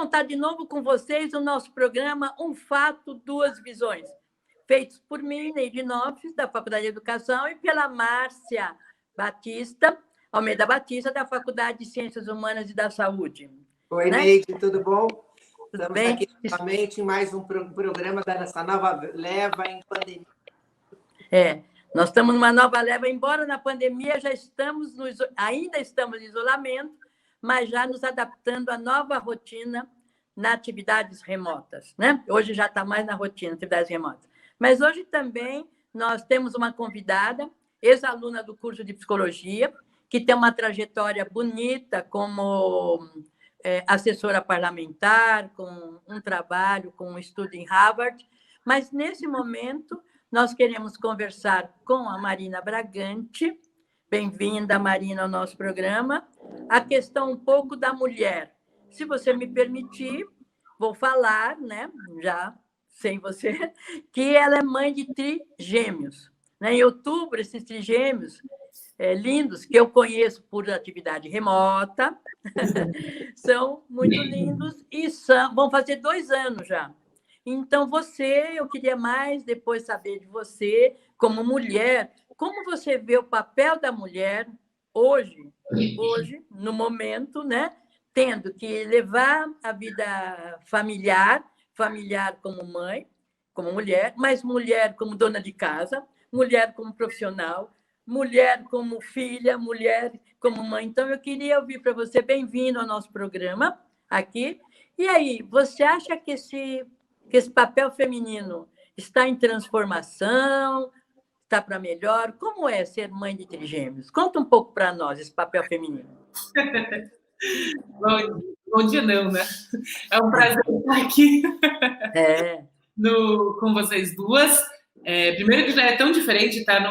estar de novo com vocês no nosso programa Um Fato, Duas Visões, feitos por mim, Neide Nofres, da Faculdade de Educação, e pela Márcia Almeida Batista, da Faculdade de Ciências Humanas e da Saúde. Oi, né? Neide, tudo bom? Tudo Estamos bem? aqui novamente em mais um programa da nossa nova leva em pandemia. Nós estamos numa nova leva, embora na pandemia ainda estamos em isolamento, mas já nos adaptando à nova rotina nas atividades remotas, né? Hoje já está mais na rotina, atividades remotas. Mas hoje também nós temos uma convidada, ex-aluna do curso de Psicologia, que tem uma trajetória bonita como assessora parlamentar, com um trabalho, com um estudo em Harvard, mas nesse momento nós queremos conversar com a Marina Bragante. Bem-vinda, Marina, ao nosso programa. A questão um pouco da mulher. Se você me permitir, vou falar, né, já sem você, que ela é mãe de trigêmeos. Em outubro, esses trigêmeos lindos, que eu conheço por atividade remota, são muito lindos e vão fazer 2 anos já. Então, eu queria mais depois saber de você, como mulher, como você vê o papel da mulher hoje, no momento, né? Tendo que levar a vida familiar como mãe, como mulher, mas mulher como dona de casa, mulher como profissional, mulher como filha, mulher como mãe. Então, eu queria ouvir para você, bem-vindo ao nosso programa aqui. E aí, você acha que esse papel feminino está em transformação, está para melhor? Como é ser mãe de trigêmeos? Conta um pouco para nós esse papel feminino. Bom dia, não, né? É um prazer estar aqui com vocês duas. Primeiro que já é tão diferente estar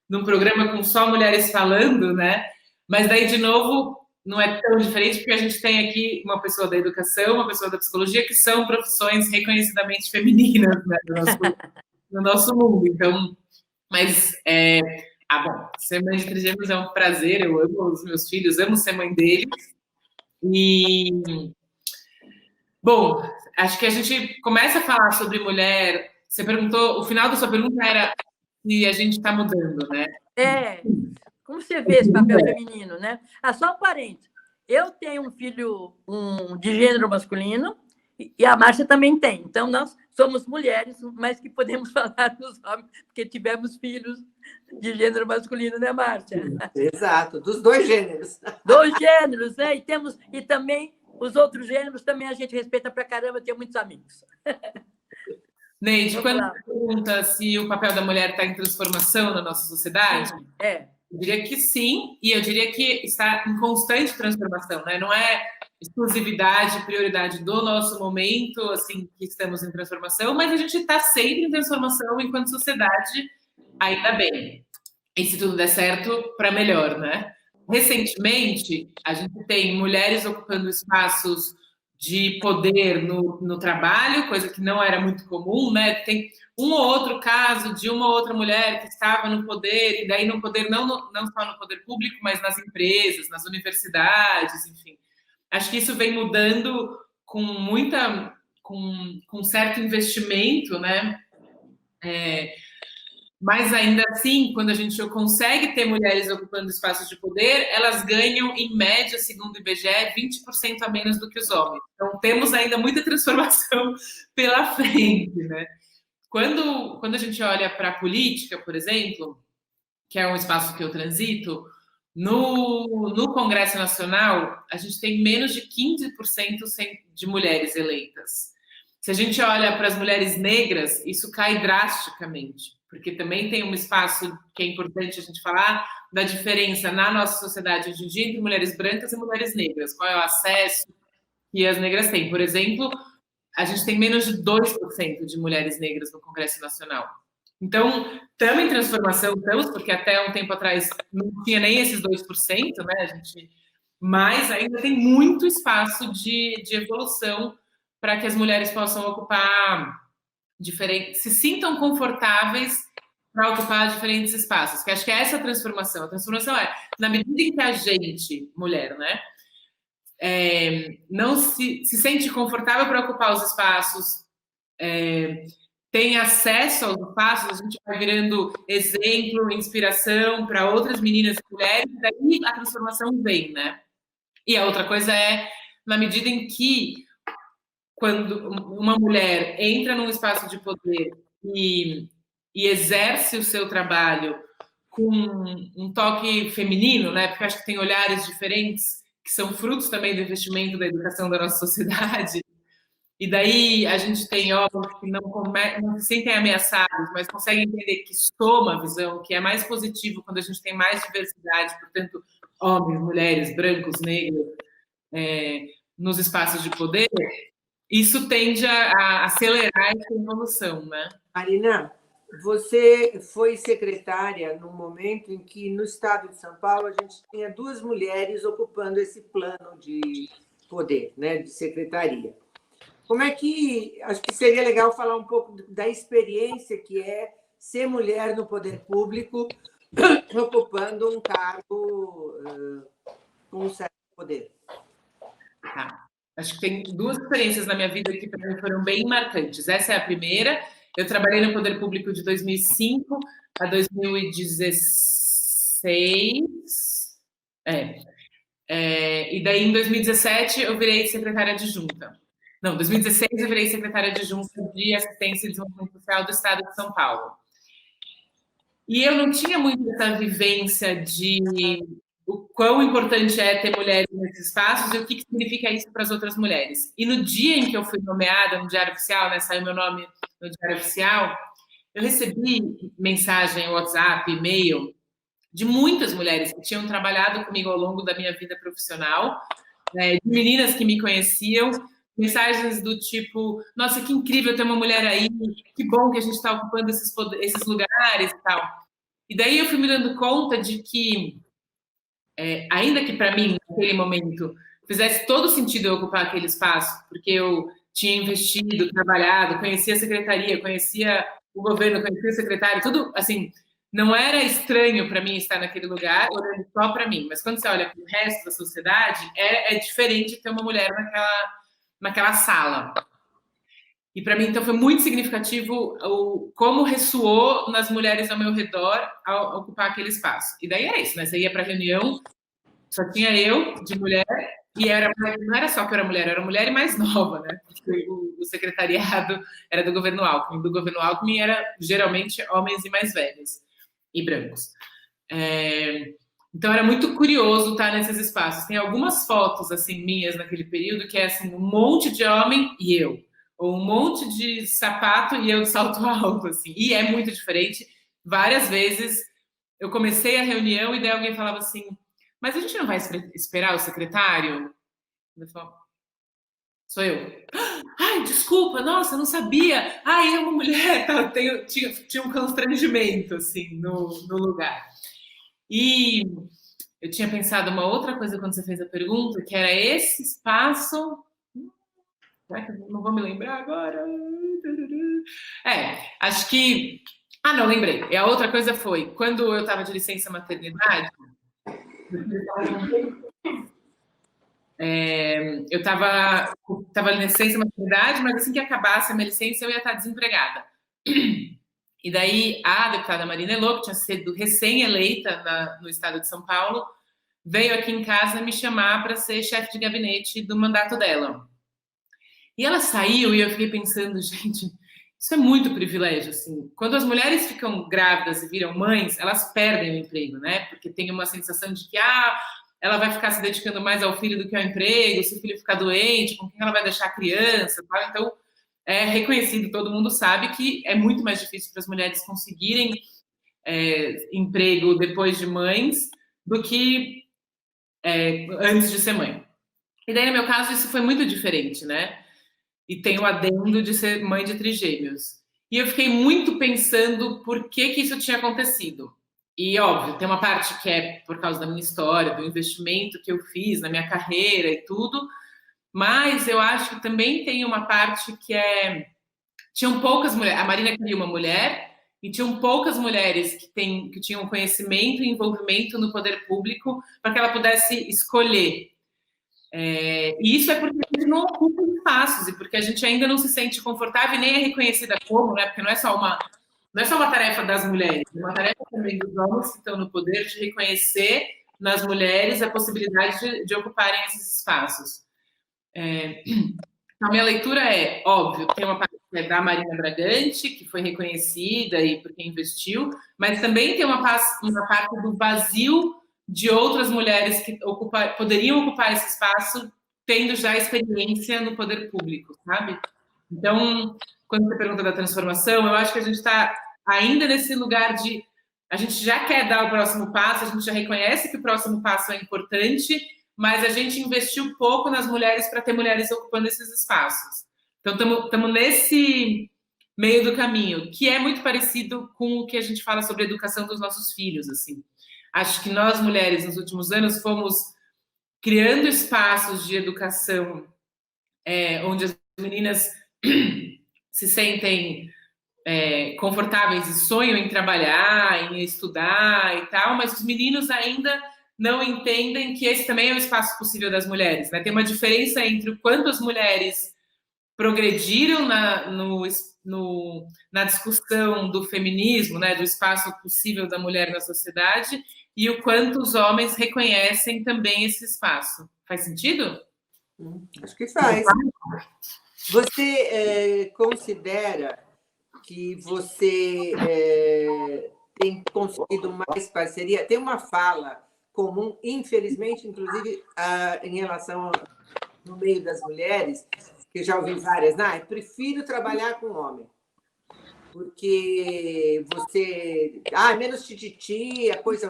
num programa com só mulheres falando, né? Mas daí, de novo, não é tão diferente, porque a gente tem aqui uma pessoa da educação, uma pessoa da psicologia, que são profissões reconhecidamente femininas, né, no nosso mundo. Então, mas, bom, ser mãe de trigêmeos é um prazer, eu amo os meus filhos, amo ser mãe deles. E, bom, acho que a gente começa a falar sobre mulher. Você perguntou, o final da sua pergunta era se a gente está mudando, né? Como você vê esse papel feminino, né? Só um parênteses. Eu tenho um filho de gênero masculino e a Márcia também tem. Então, nós somos mulheres, mas que podemos falar dos homens, porque tivemos filhos de gênero masculino, né, Márcia? Exato, dos 2 gêneros. 2 gêneros, né? E também os outros gêneros também a gente respeita pra caramba, eu tenho muitos amigos. Neide, quando você pergunta se o papel da mulher está em transformação na nossa sociedade, eu diria que sim, e eu diria que está em constante transformação, né? Não é exclusividade, prioridade do nosso momento, assim, que estamos em transformação, mas a gente está sempre em transformação enquanto sociedade, ainda bem. E se tudo der certo, para melhor, né? Recentemente, a gente tem mulheres ocupando espaços de poder no trabalho, coisa que não era muito comum, né? Tem um ou outro caso de uma ou outra mulher que estava no poder, e daí no poder, não só no poder público, mas nas empresas, nas universidades, enfim. Acho que isso vem mudando com certo investimento, né? Mas ainda assim, quando a gente consegue ter mulheres ocupando espaços de poder, elas ganham, em média, segundo o IBGE, 20% a menos do que os homens. Então, temos ainda muita transformação pela frente, né? Quando a gente olha para a política, por exemplo, que é um espaço que eu transito, no Congresso Nacional, a gente tem menos de 15% de mulheres eleitas. Se a gente olha para as mulheres negras, isso cai drasticamente, porque também tem um espaço que é importante a gente falar da diferença na nossa sociedade hoje em dia entre mulheres brancas e mulheres negras. Qual é o acesso que as negras têm? Por exemplo, a gente tem menos de 2% de mulheres negras no Congresso Nacional. Então, estamos em transformação, porque até um tempo atrás não tinha nem esses 2%, né? Mas ainda tem muito espaço de evolução para que as mulheres possam ocupar se sintam confortáveis para ocupar diferentes espaços. Que acho que é essa a transformação. A transformação é, na medida em que a gente, mulher, né, não se sente confortável para ocupar os espaços, tem acesso aos espaços, a gente vai virando exemplo, inspiração para outras meninas e mulheres, daí a transformação vem, né? E a outra coisa é, na medida em que, quando uma mulher entra num espaço de poder e exerce o seu trabalho com um toque feminino, né? Porque acho que tem olhares diferentes que são frutos também do investimento da educação da nossa sociedade. E daí a gente tem homens que não se sentem ameaçados, mas conseguem entender que soma a visão, que é mais positivo quando a gente tem mais diversidade, portanto, homens, mulheres, brancos, negros, nos espaços de poder. Isso tende a acelerar essa evolução, né? Marina, você foi secretária no momento em que, no estado de São Paulo, a gente tinha 2 mulheres ocupando esse plano de poder, né, de secretaria. Como é que... Acho que seria legal falar um pouco da experiência que é ser mulher no poder público, ocupando um cargo com um certo poder. Tá. Acho que tem 2 experiências na minha vida que para mim foram bem marcantes. Essa é a primeira. Eu trabalhei no poder público de 2005 a 2016. E daí, em 2017, eu virei secretária adjunta. Não, 2016 eu virei secretária adjunta de Assistência e Desenvolvimento Social do Estado de São Paulo. E eu não tinha muito essa vivência de o quão importante é ter mulheres nesses espaços e o que significa isso para as outras mulheres. E no dia em que eu fui nomeada no Diário Oficial, né, saiu meu nome no Diário Oficial, eu recebi mensagem, WhatsApp, e-mail, de muitas mulheres que tinham trabalhado comigo ao longo da minha vida profissional, de meninas que me conheciam, mensagens do tipo, nossa, que incrível ter uma mulher aí, que bom que a gente está ocupando esses lugares e tal. E daí eu fui me dando conta de que, ainda que para mim, naquele momento, fizesse todo sentido eu ocupar aquele espaço, porque eu tinha investido, trabalhado, conhecia a secretaria, conhecia o governo, conhecia o secretário, tudo, assim, não era estranho para mim estar naquele lugar, olhando só para mim, mas quando você olha para o resto da sociedade, é diferente ter uma mulher naquela sala. E para mim, então, foi muito significativo como ressoou nas mulheres ao meu redor ao ocupar aquele espaço. E daí é isso, né? Você ia para a reunião, só tinha eu, de mulher, e não era só que eu era mulher e mais nova, né? Porque o secretariado era do governo Alckmin. Do governo Alckmin era, geralmente, homens e mais velhos, e brancos. Então, era muito curioso estar nesses espaços. Tem algumas fotos, assim, minhas naquele período, que é, assim, um monte de homem e eu. Ou um monte de sapato e eu de salto alto, assim. E é muito diferente. Várias vezes eu comecei a reunião e daí alguém falava assim, mas a gente não vai esperar o secretário? Eu falava, sou eu. Ai, desculpa, nossa, não sabia. Ai, é uma mulher. Tá, tinha um constrangimento, assim, no lugar. E eu tinha pensado uma outra coisa quando você fez a pergunta, que era esse espaço... Será que eu não vou me lembrar agora? Acho que... Ah, não, lembrei. E a outra coisa foi, quando eu estava de licença maternidade, eu estava de licença maternidade, mas assim que acabasse a minha licença, eu ia estar desempregada. E daí, a deputada Marina Elô, que tinha sido recém-eleita no estado de São Paulo, veio aqui em casa me chamar para ser chefe de gabinete do mandato dela. E ela saiu e eu fiquei pensando, gente, isso é muito privilégio, assim. Quando as mulheres ficam grávidas e viram mães, elas perdem o emprego, né? Porque tem uma sensação de que, ela vai ficar se dedicando mais ao filho do que ao emprego, se o filho ficar doente, com quem ela vai deixar a criança, tá? Então, é reconhecido, todo mundo sabe que é muito mais difícil para as mulheres conseguirem emprego depois de mães do que antes de ser mãe. E daí, no meu caso, isso foi muito diferente, né? E tem o adendo de ser mãe de trigêmeos. E eu fiquei muito pensando por que isso tinha acontecido. E, óbvio, tem uma parte que é por causa da minha história, do investimento que eu fiz na minha carreira e tudo, mas eu acho que também tem uma parte que tinham poucas mulheres. A Marina queria uma mulher e tinham poucas mulheres que tinham conhecimento e envolvimento no poder público para que ela pudesse escolher E isso é porque a gente não ocupa espaços e porque a gente ainda não se sente confortável e nem é reconhecida como, né? Porque não é só uma tarefa das mulheres, é uma tarefa também dos homens que estão no poder de reconhecer nas mulheres a possibilidade de ocuparem esses espaços. Então, a minha leitura é, óbvio, tem uma parte da Marina Bragante, que foi reconhecida e porque investiu, mas também tem uma parte do vazio de outras mulheres que poderiam ocupar esse espaço, tendo já experiência no poder público, sabe? Então, quando você pergunta da transformação, eu acho que a gente está ainda nesse lugar de... A gente já quer dar o próximo passo, a gente já reconhece que o próximo passo é importante, mas a gente investiu pouco nas mulheres para ter mulheres ocupando esses espaços. Então, estamos nesse meio do caminho, que é muito parecido com o que a gente fala sobre a educação dos nossos filhos, assim. Acho que nós, mulheres, nos últimos anos, fomos criando espaços de educação onde as meninas se sentem confortáveis e sonham em trabalhar, em estudar e tal, mas os meninos ainda não entendem que esse também é o espaço possível das mulheres, né? Tem uma diferença entre o quanto as mulheres progrediram na discussão do feminismo, né, do espaço possível da mulher na sociedade, e o quanto os homens reconhecem também esse espaço. Faz sentido? Acho que faz. Você considera que você tem conseguido mais parceria? Tem uma fala comum, infelizmente, inclusive, em relação no meio das mulheres, que eu já ouvi várias, eu prefiro trabalhar com homem, porque você... menos tititi, a coisa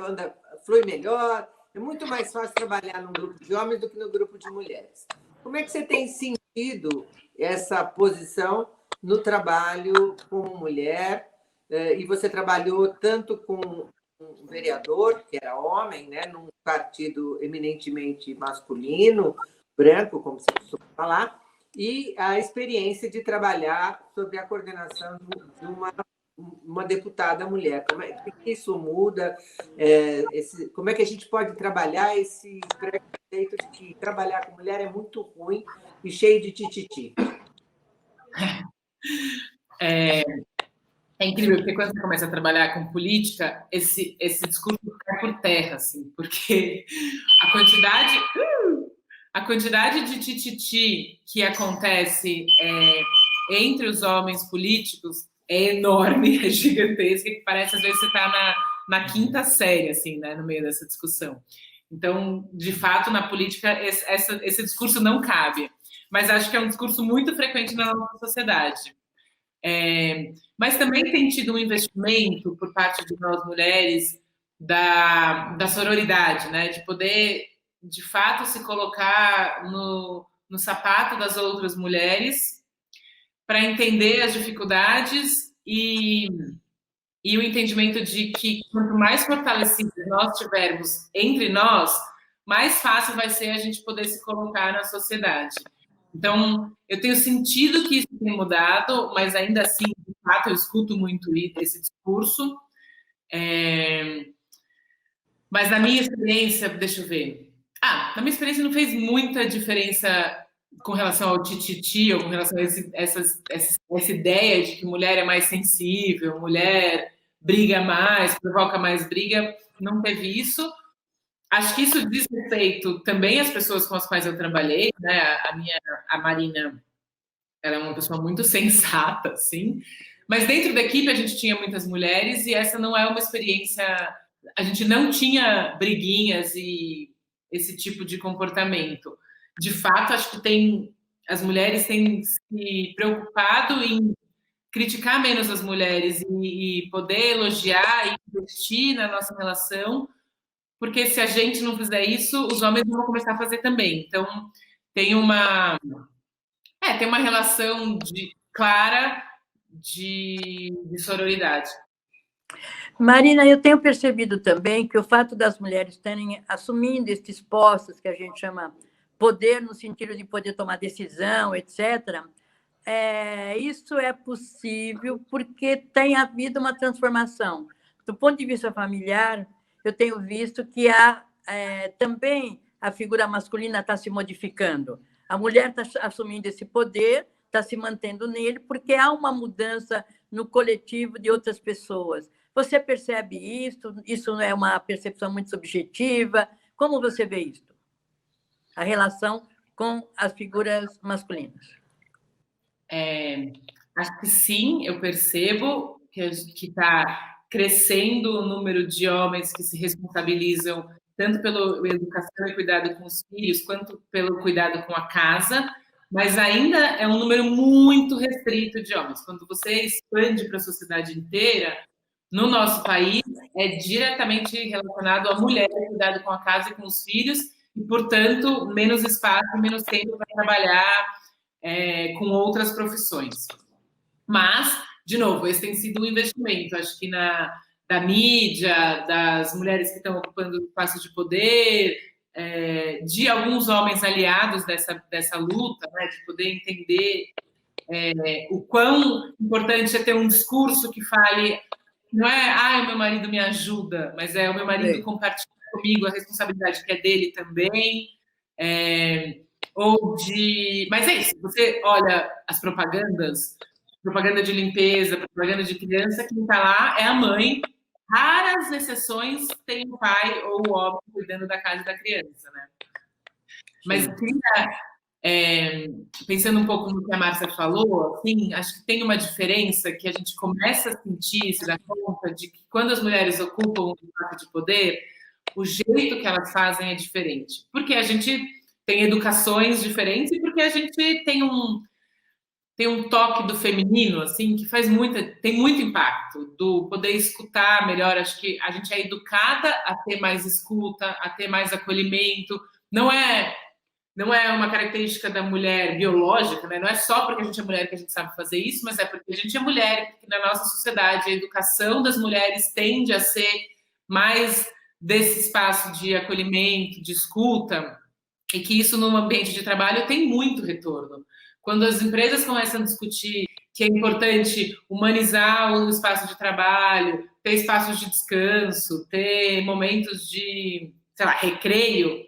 flui melhor, é muito mais fácil trabalhar num grupo de homens do que no grupo de mulheres. Como é que você tem sentido essa posição no trabalho como mulher? E você trabalhou tanto com um vereador, que era homem, né, num partido eminentemente masculino, branco, como se costuma falar, e a experiência de trabalhar sob a coordenação de uma deputada mulher. Como é que isso muda? Como é que a gente pode trabalhar esse preconceito de que trabalhar com mulher é muito ruim e cheio de tititi? É incrível, porque quando você começa a trabalhar com política, esse discurso cai por terra, assim, porque a quantidade de tititi que acontece entre os homens políticos é enorme, é gigantesca, que parece às vezes você está na quinta série, assim, né, no meio dessa discussão. Então, de fato, na política, esse discurso não cabe. Mas acho que é um discurso muito frequente na nossa sociedade. Mas também tem tido um investimento por parte de nós mulheres da sororidade, né? De poder, de fato, se colocar no sapato das outras mulheres para entender as dificuldades e o entendimento de que quanto mais fortalecidas nós tivermos entre nós, mais fácil vai ser a gente poder se colocar na sociedade. Então, eu tenho sentido que isso tem mudado, mas ainda assim, de fato, eu escuto muito esse discurso. Mas na minha experiência, deixa eu ver. Na minha experiência não fez muita diferença com relação ao tititi, ou com relação a essa ideia de que mulher é mais sensível, mulher briga mais, provoca mais briga, não teve isso. Acho que isso diz respeito também às pessoas com as quais eu trabalhei, né? A Marina, ela é uma pessoa muito sensata, assim, mas dentro da equipe a gente tinha muitas mulheres e essa não é uma experiência... A gente não tinha briguinhas e esse tipo de comportamento. De fato, acho que as mulheres têm se preocupado em criticar menos as mulheres e poder elogiar e investir na nossa relação, porque se a gente não fizer isso, os homens vão começar a fazer também. Então, tem uma relação clara de sororidade. Marina, eu tenho percebido também que o fato das mulheres terem assumindo esses postos que a gente chama poder no sentido de poder tomar decisão, etc., isso é possível porque tem havido uma transformação. Do ponto de vista familiar, eu tenho visto que há também a figura masculina está se modificando. A mulher está assumindo esse poder, está se mantendo nele, porque há uma mudança no coletivo de outras pessoas. Você percebe isso? Isso não é uma percepção muito subjetiva? Como você vê isso? A relação com as figuras masculinas. Acho que sim, eu percebo que está crescendo o número de homens que se responsabilizam tanto pela educação e cuidado com os filhos, quanto pelo cuidado com a casa, mas ainda é um número muito restrito de homens. Quando você expande para a sociedade inteira, no nosso país, é diretamente relacionado à mulher, cuidado com a casa e com os filhos, e, portanto, menos espaço e menos tempo para trabalhar com outras profissões. Mas, de novo, esse tem sido um investimento, acho que da mídia, das mulheres que estão ocupando espaços de poder, de alguns homens aliados dessa luta, né, de poder entender o quão importante é ter um discurso que fale, não é, o meu marido me ajuda, mas é o meu marido compartilha comigo a responsabilidade que é dele também, Mas é isso, você olha as propagandas, propaganda de limpeza, propaganda de criança, quem está lá é a mãe. Raras exceções tem o pai ou o homem cuidando da casa da criança, né? Mas pensando um pouco no que a Márcia falou, assim, acho que tem uma diferença que a gente começa a sentir, se dá conta de que quando as mulheres ocupam um espaço de poder, o jeito que elas fazem é diferente. Porque a gente tem educações diferentes e porque a gente tem um toque do feminino, assim, que tem muito impacto, do poder escutar melhor. Acho que a gente é educada a ter mais escuta, a ter mais acolhimento. Não é uma característica da mulher biológica, né? Não é só porque a gente é mulher que a gente sabe fazer isso, mas é porque a gente é mulher, porque na nossa sociedade a educação das mulheres tende a ser mais desse espaço de acolhimento, de escuta, e que isso no ambiente de trabalho tem muito retorno. Quando as empresas começam a discutir que é importante humanizar o espaço de trabalho, ter espaços de descanso, ter momentos de, sei lá, recreio,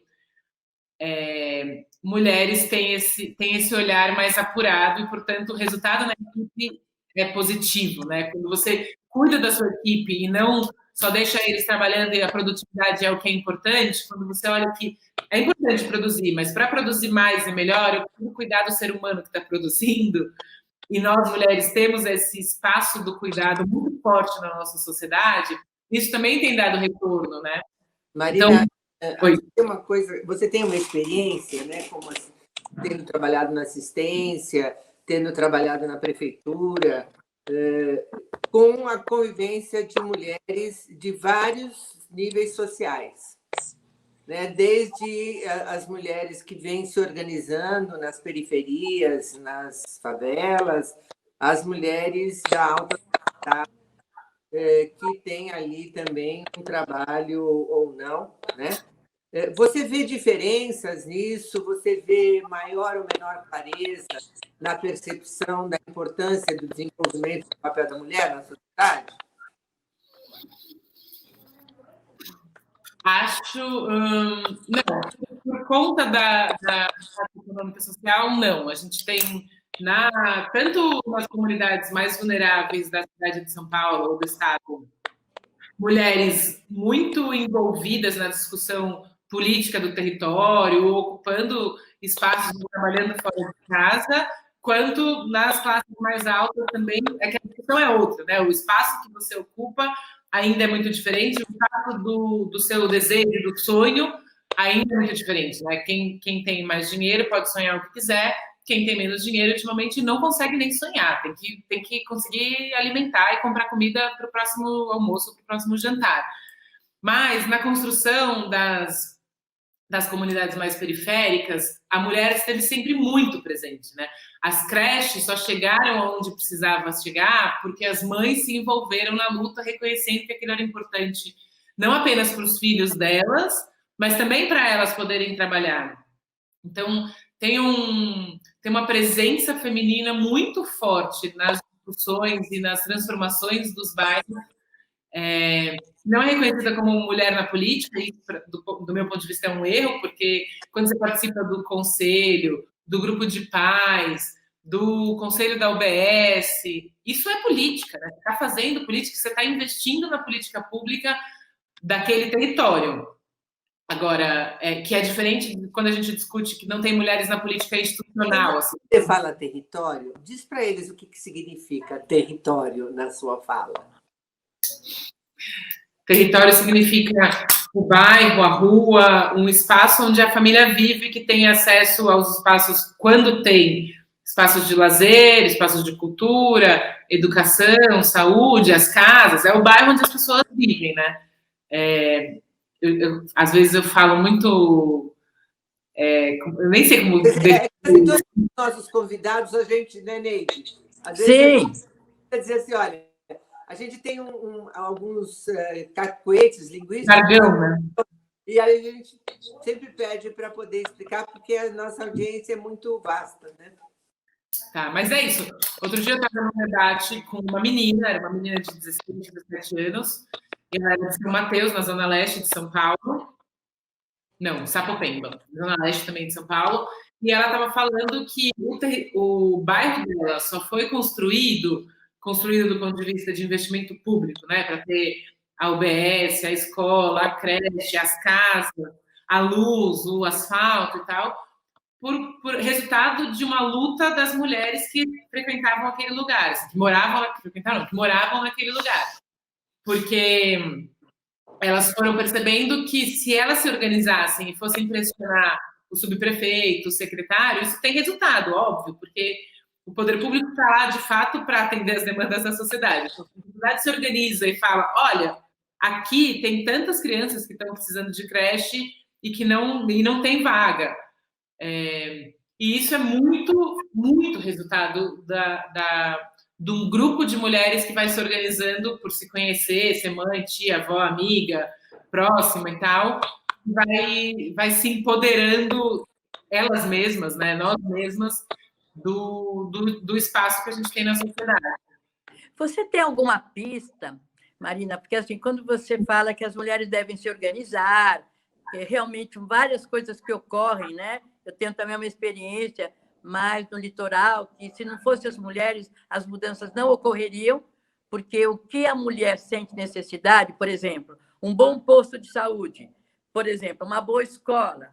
mulheres têm esse olhar mais apurado e, portanto, o resultado na equipe é positivo, né? Quando você cuida da sua equipe e não só deixa eles trabalhando e a produtividade é o que é importante, quando você olha que é importante produzir, mas para produzir mais e melhor, eu preciso cuidar do ser humano que está produzindo, e nós, mulheres, temos esse espaço do cuidado muito forte na nossa sociedade, isso também tem dado retorno, né? Marina, então, você tem uma experiência, né, como assim, tendo trabalhado na assistência, tendo trabalhado na prefeitura, com a convivência de mulheres de vários níveis sociais, né? Desde as mulheres que vêm se organizando nas periferias, nas favelas, as mulheres da alta sociedade, que têm ali também um trabalho ou não, né? Você vê diferenças nisso? Você vê maior ou menor clareza na percepção da importância do desenvolvimento do papel da mulher na sociedade? Acho, não, por conta da parte econômica social, não. A gente tem, tanto nas comunidades mais vulneráveis da cidade de São Paulo ou do estado, mulheres muito envolvidas na discussão política do território, ocupando espaços, trabalhando fora de casa, quanto nas classes mais altas também, é que a discussão é outra, né? O espaço que você ocupa ainda é muito diferente, o fato do seu desejo, do sonho, ainda é muito diferente, né? Quem tem mais dinheiro pode sonhar o que quiser, quem tem menos dinheiro, ultimamente, não consegue nem sonhar, tem que conseguir alimentar e comprar comida para o próximo almoço, para o próximo jantar. Mas, na construção das comunidades mais periféricas, a mulher esteve sempre muito presente, né? As creches só chegaram onde precisava chegar porque as mães se envolveram na luta, reconhecendo que aquilo era importante, não apenas para os filhos delas, mas também para elas poderem trabalhar. Então, tem uma presença feminina muito forte nas discussões e nas transformações dos bairros, não é reconhecida como mulher na política, e do meu ponto de vista é um erro, porque quando você participa do conselho, do grupo de pais, do conselho da UBS, isso é política, né? Você está fazendo política, você está investindo na política pública daquele território. Agora, que é diferente de quando a gente discute que não tem mulheres na política institucional. Assim. Você fala território, diz para eles o que significa território na sua fala. Território significa o bairro, a rua, um espaço onde a família vive, que tem acesso aos espaços, quando tem espaços de lazer, espaços de cultura, educação, saúde, as casas, é o bairro onde as pessoas vivem, né? Às vezes eu falo muito... eu nem sei como... Todos os nossos convidados, a gente, né, Neide? Às vezes a dizer assim, olha, a gente tem alguns cacuetes linguísticos, jargão, né? E aí a gente sempre pede para poder explicar, porque a nossa audiência é muito vasta, né? Tá, mas é isso. Outro dia eu estava num debate com uma menina, era uma menina de 16, 17 anos, e ela era de São Mateus, na Zona Leste de São Paulo. Não, Sapopemba, Zona Leste também de São Paulo. E ela estava falando que o bairro dela só foi construído do ponto de vista de investimento público, né? Para ter a UBS, a escola, a creche, as casas, a luz, o asfalto e tal, por resultado de uma luta das mulheres que frequentavam aquele lugar, que moravam naquele lugar. Porque elas foram percebendo que se elas se organizassem e fossem pressionar o subprefeito, o secretário, isso tem resultado, óbvio, porque o poder público está lá, de fato, para atender as demandas da sociedade. Então, a sociedade se organiza e fala, olha, aqui tem tantas crianças que estão precisando de creche e não tem vaga. E isso é muito, muito resultado de um grupo de mulheres que vai se organizando por se conhecer, ser mãe, tia, avó, amiga, próxima e tal, vai se empoderando elas mesmas, né, nós mesmas, do espaço que a gente tem na sociedade. Você tem alguma pista, Marina? Porque assim, quando você fala que as mulheres devem se organizar, realmente várias coisas que ocorrem, né? Eu tenho também uma experiência mais no litoral, que se não fossem as mulheres, as mudanças não ocorreriam, porque o que a mulher sente necessidade, por exemplo, um bom posto de saúde, por exemplo, uma boa escola,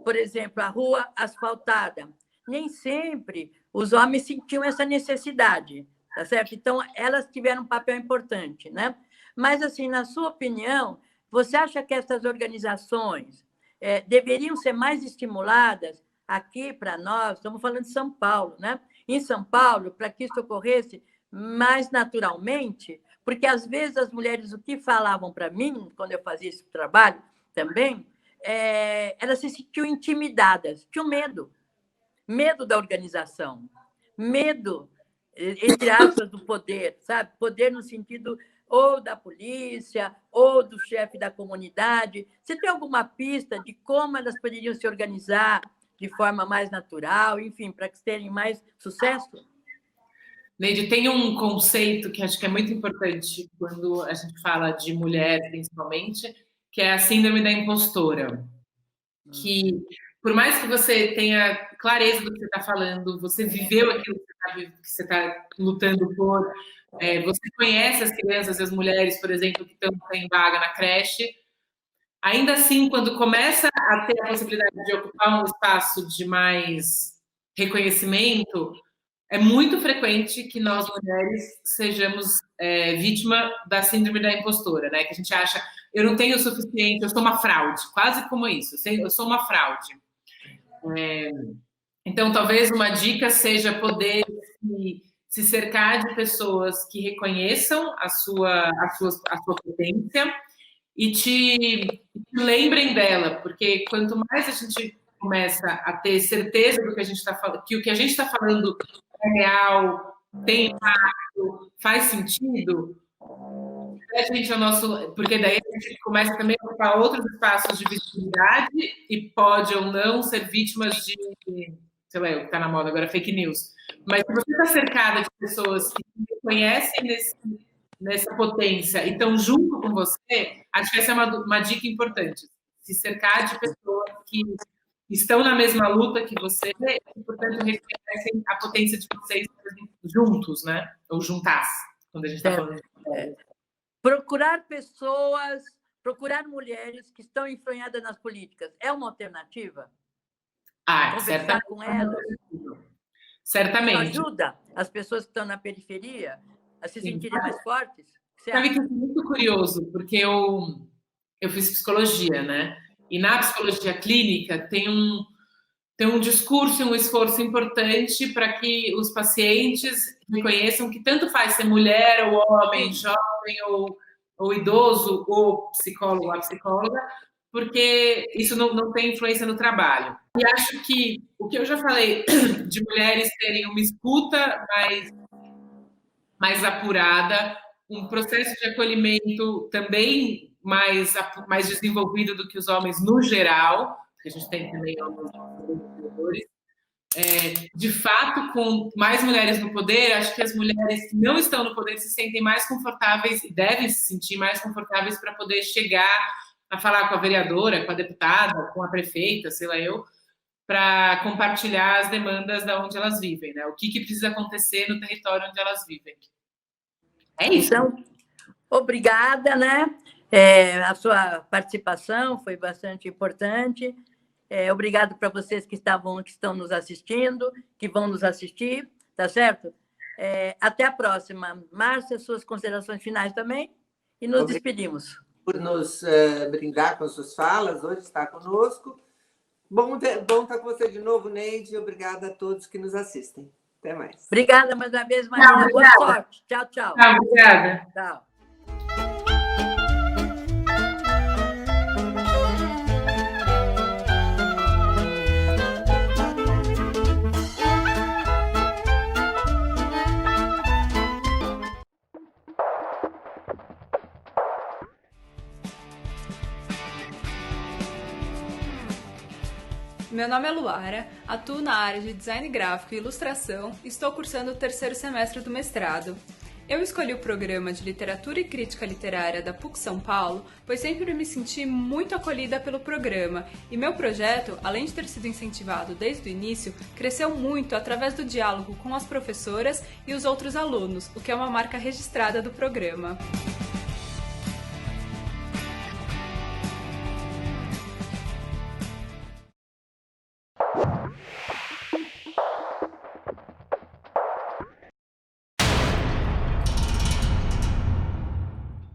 por exemplo, a rua asfaltada, nem sempre os homens sentiam essa necessidade, tá certo? Então, elas tiveram um papel importante, né? Mas, assim, na sua opinião, você acha que essas organizações deveriam ser mais estimuladas? Aqui, para nós, estamos falando de São Paulo, né? Em São Paulo, para que isso ocorresse mais naturalmente, porque, às vezes, as mulheres, o que falavam para mim, quando eu fazia esse trabalho também, elas se sentiam intimidadas, tinham medo da organização, medo, entre aspas, do poder, sabe? Poder no sentido ou da polícia, ou do chefe da comunidade. Você tem alguma pista de como elas poderiam se organizar de forma mais natural, enfim, para que tenham mais sucesso? Neide, tem um conceito que acho que é muito importante quando a gente fala de mulher, principalmente, que é a síndrome da impostora. Que, por mais que você tenha clareza do que você está falando, você viveu aquilo que você está lutando por, você conhece as crianças e as mulheres, por exemplo, que estão sem vaga na creche, ainda assim, quando começa a ter a possibilidade de ocupar um espaço de mais reconhecimento, é muito frequente que nós, mulheres, sejamos vítima da síndrome da impostora, né? Que a gente acha, eu não tenho o suficiente, eu sou uma fraude, quase como isso, eu sou uma fraude. Então, talvez uma dica seja poder se cercar de pessoas que reconheçam a sua potência e te lembrem dela, porque quanto mais a gente começa a ter certeza do que a gente está falando, que o que a gente está falando é real, tem impacto, faz sentido, a gente porque daí a gente começa também a ocupar outros espaços de visibilidade e pode ou não ser vítimas de, sei lá, o que está na moda agora, fake news. Mas se você está cercada de pessoas que se reconhecem nessa potência e estão junto com você, acho que essa é uma dica importante. Se cercar de pessoas que estão na mesma luta que você e, portanto, reconhecem a potência de vocês juntos, né? Ou juntas, quando a gente está falando de Procurar pessoas, procurar mulheres que estão enfronhadas nas políticas é uma alternativa? Conversar com elas? Certamente. Isso ajuda as pessoas que estão na periferia a se sentirem mais fortes? Sabe que é muito curioso, porque eu fiz psicologia, né? E na psicologia clínica tem um discurso e um esforço importante para que os pacientes reconheçam que tanto faz ser mulher ou homem, jovem ou idoso, ou psicólogo ou psicóloga, porque isso não tem influência no trabalho. E acho que o que eu já falei de mulheres terem uma escuta mais apurada, um processo de acolhimento também mais desenvolvido do que os homens no geral, porque a gente tem também homens empreendedores. De fato, com mais mulheres no poder, acho que as mulheres que não estão no poder se sentem mais confortáveis e devem se sentir mais confortáveis para poder chegar a falar com a vereadora, com a deputada, com a prefeita, sei lá eu, para compartilhar as demandas da onde elas vivem, né? O que precisa acontecer no território onde elas vivem. É isso. Então, obrigada, né? A sua participação foi bastante importante. Obrigado para vocês que estão nos assistindo, que vão nos assistir, tá certo? Até a próxima. Márcia, suas considerações finais também? E nos despedimos. Por nos brindar com as suas falas, hoje está conosco. Bom estar com você de novo, Neide. Obrigada a todos que nos assistem. Até mais. Obrigada mais uma vez, Marina. Boa sorte. Tchau, tchau. Tchau, obrigada. Tchau. Meu nome é Luara, atuo na área de design gráfico e ilustração e estou cursando o 3º semestre do mestrado. Eu escolhi o programa de Literatura e Crítica Literária da PUC São Paulo, pois sempre me senti muito acolhida pelo programa, e meu projeto, além de ter sido incentivado desde o início, cresceu muito através do diálogo com as professoras e os outros alunos, o que é uma marca registrada do programa.